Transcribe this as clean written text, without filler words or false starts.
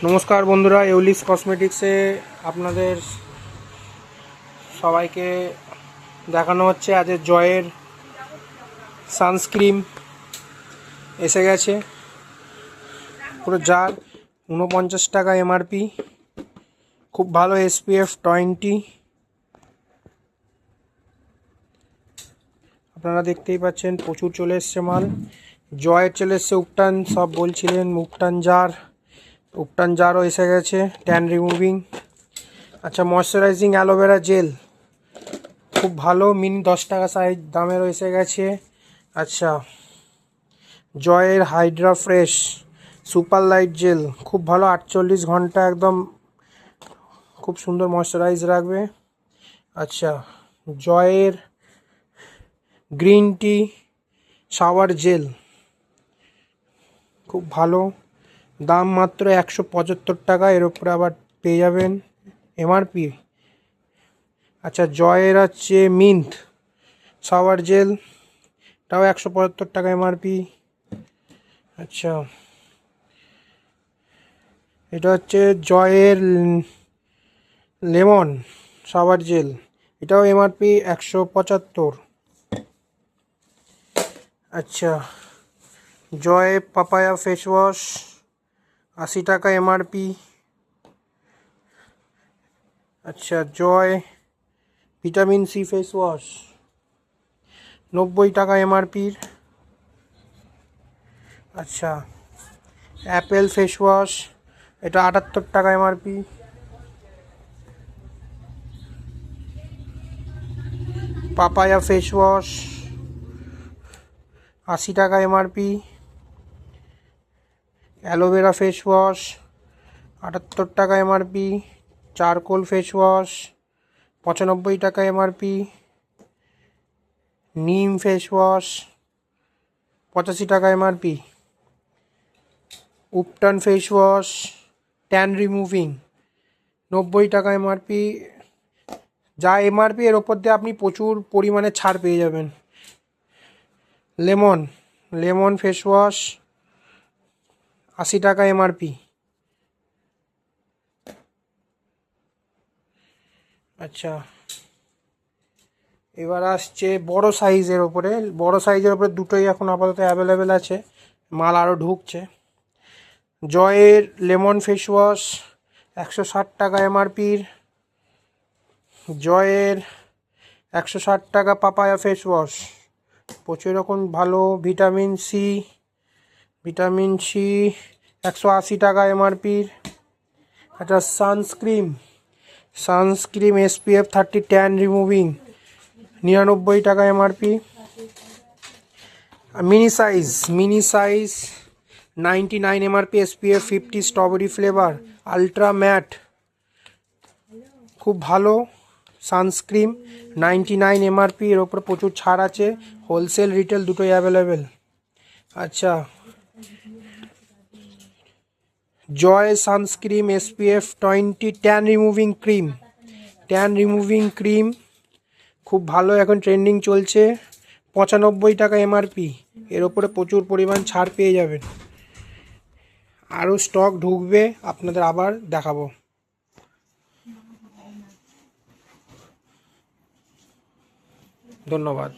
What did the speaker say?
নমস্কার বন্ধুরা, এউলিস কসমেটিক্সে আপনাদের সবাইকে দেখানো হচ্ছে আজ জয়ের সানস্ক্রিন এসে গেছে। পুরো জার 49 টাকা এমআরপি, খুব ভালো SPF 20। আপনারা দেখতেই পাচ্ছেন প্রচুর চলে এসছে মাল। জয়ের চলে এসছে উপটান, সব বলছিলেন উপটান জারও এসে গেছে, ট্যান রিমুভিং। আচ্ছা, ময়শ্চারাইজিং অ্যালোভেরা জেল খুব ভালো, মিনি 10 টাকা সাইজ দামেরও এসে গেছে। আচ্ছা, জয়ের Hydra fresh super light jail খুব ভালো, 48 ঘন্টা একদম খুব সুন্দর ময়শ্চারাইজ রাখবে। আচ্ছা, জয়ের গ্রিন টি শাওয়ার জেল খুব ভালো, দাম মাত্র 175 টাকা, এর উপরে আবার পেয়ে যাবেন এমআরপি। আচ্ছা, জয়ের আছে মিন্ট শাওয়ার জেল, এটাও 175 টাকা এমআরপি। আচ্ছা, এটা হচ্ছে জয়ের লেমন শাওয়ার জেল, এটাও এমআরপি 175। আচ্ছা, জয় পাপায়া ফেস ওয়াশ 80 টাকা এমআরপি। আচ্ছা, জয় ভিটামিন সি ফেস ওয়াশ 90 টাকা এমআরপির। আচ্ছা, অ্যাপেল ফেস ওয়াশ, এটা 78 টাকা এমআরপি। পাপায়া ফেস ওয়াশ 80 টাকা এমআরপি। অ্যালোভেরা ফেস ওয়াশ 78 টাকা এমআরপি। চারকোল ফেস ওয়াশ 95 টাকা এমআরপি। নিম ফেস ওয়াশ 85 টাকা MRP. উপটান face wash tan removing 90 টাকা এমআরপি। যা এমআরপি এর ওপর দিয়ে আপনি প্রচুর পরিমাণে ছাড় পেয়ে যাবেন। লেমন ফেস ওয়াশ 80 টাকা এমআরপি। আচ্ছা, এবার আসছে বড় সাইজের ওপরে। দুটোই এখন আপাতত অ্যাভেলেবেল আছে, মাল আরও ঢুকছে। জয়ের লেমন ফেস ওয়াশ 160 টাকা এমআরপির। জয়ের 160 টাকা পাপায়া ফেস ওয়াশ, প্রচুর রকম ভালো। ভিটামিন সি 180 টাকা এমআরপির। একটা সানস্ক্রিন SPF 30 ট্যান রিমুভিং 99 টাকা MRP. Mini size 99 MRP, SPF 50 strawberry flavour ultra matte, খুব ভালো সানস্ক্রিন 99 এমআরপি, এর ওপরে প্রচুর ছাড় আছে, হোলসেল রিটেল দুটোই অ্যাভেলেবেল। আচ্ছা, Joy sunscreen SPF 20 tan removing cream খুব ভালো, এখন ট্রেন্ডিং চলছে, 95 টাকা এমআরপি, এর ওপরে প্রচুর পরিমাণ ছাড় পেয়ে যাবেন। আরও স্টক ঢুকবে, আপনাদের আবার দেখাবো। ধন্যবাদ।